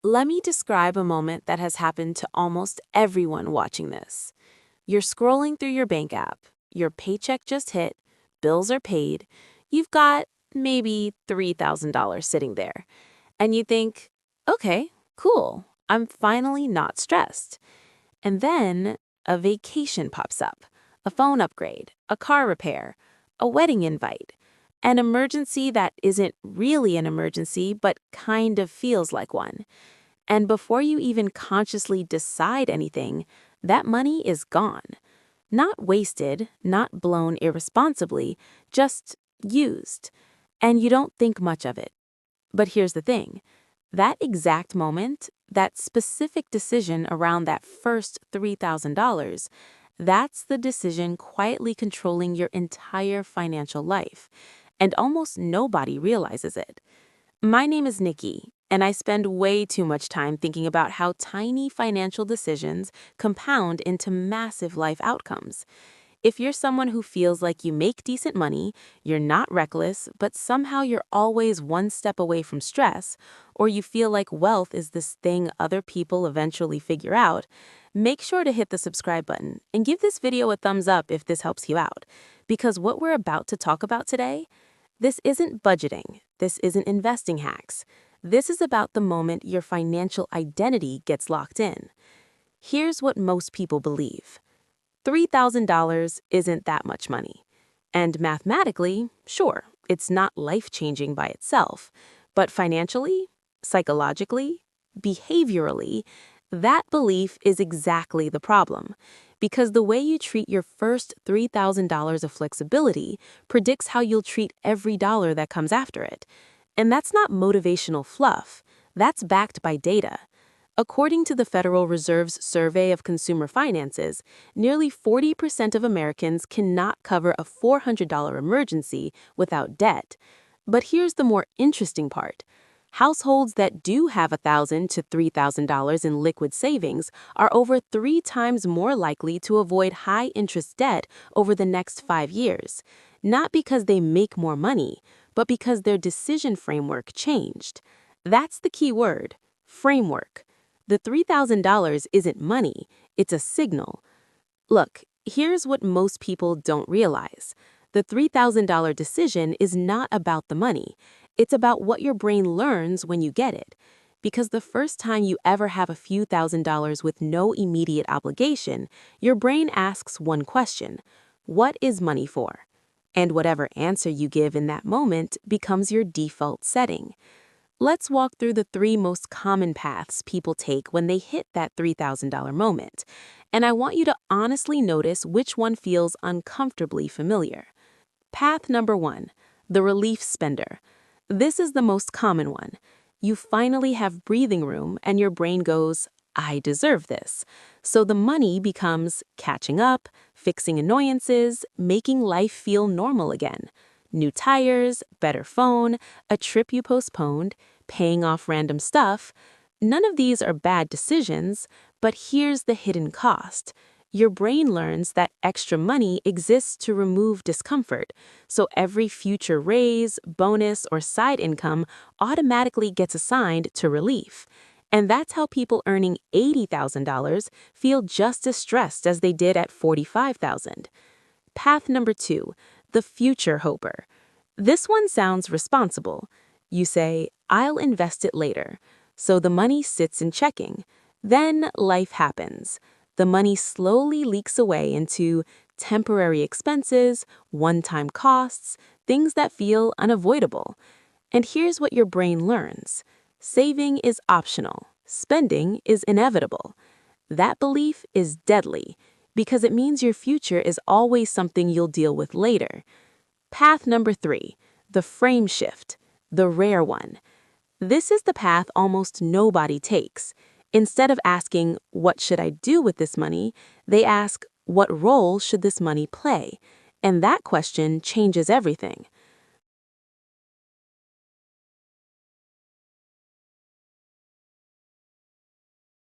Let me describe a moment that has happened to almost everyone watching this. You're scrolling through your bank app, your paycheck just hit, bills are paid, you've got maybe $3,000 sitting there, and you think, okay, cool, I'm finally not stressed. And then a vacation pops up, a phone upgrade, a car repair, a wedding invite, an emergency that isn't really an emergency but kind of feels like one. And before you even consciously decide anything, that money is gone. Not wasted, not blown irresponsibly, just used. And you don't think much of it. But here's the thing. That exact moment, that specific decision around that first $3,000, that's the decision quietly controlling your entire financial life. And almost nobody realizes it. My name is Nickee, and I spend way too much time thinking about how tiny financial decisions compound into massive life outcomes. If you're someone who feels like you make decent money, you're not reckless, but somehow you're always one step away from stress, or you feel like wealth is this thing other people eventually figure out, make sure to hit the subscribe button and give this video a thumbs up if this helps you out. Because what we're about to talk about today, this isn't budgeting. This isn't investing hacks. This is about the moment your financial identity gets locked in. Here's what most people believe. $3,000 isn't that much money. And mathematically, sure, it's not life-changing by itself. But financially, psychologically, behaviorally, that belief is exactly the problem. Because the way you treat your first $3,000 of flexibility predicts how you'll treat every dollar that comes after it. And that's not motivational fluff. That's backed by data. According to the Federal Reserve's Survey of Consumer Finances, nearly 40% of Americans cannot cover a $400 emergency without debt. But here's the more interesting part. Households that do have $1,000 to $3,000 in liquid savings are over 3 times more likely to avoid high-interest debt over the next 5 years, not because they make more money, but because their decision framework changed. That's the key word, framework. The $3,000 isn't money, it's a signal. Look, here's what most people don't realize. The $3,000 decision is not about the money. It's about what your brain learns when you get it. Because the first time you ever have a few $1,000s with no immediate obligation, your brain asks one question: what is money for? And whatever answer you give in that moment becomes your default setting. Let's walk through the 3 most common paths people take when they hit that $3,000 moment. And I want you to honestly notice which one feels uncomfortably familiar. Path number 1, the relief spender. This is the most common one. You finally have breathing room and your brain goes, I deserve this. So the money becomes catching up, fixing annoyances, making life feel normal again. New tires, better phone, a trip you postponed, paying off random stuff. None of these are bad decisions, but here's the hidden cost. Your brain learns that extra money exists to remove discomfort, so every future raise, bonus, or side income automatically gets assigned to relief. And that's how people earning $80,000 feel just as stressed as they did at $45,000. Path number 2, the future hoper. This one sounds responsible. You say, I'll invest it later. So the money sits in checking. Then life happens. The money slowly leaks away into temporary expenses, one-time costs, things that feel unavoidable. And here's what your brain learns. Saving is optional. Spending is inevitable. That belief is deadly because it means your future is always something you'll deal with later. Path number 3, the frame shift, the rare one. This is the path almost nobody takes. Instead of asking, what should I do with this money, they ask, what role should this money play? And that question changes everything.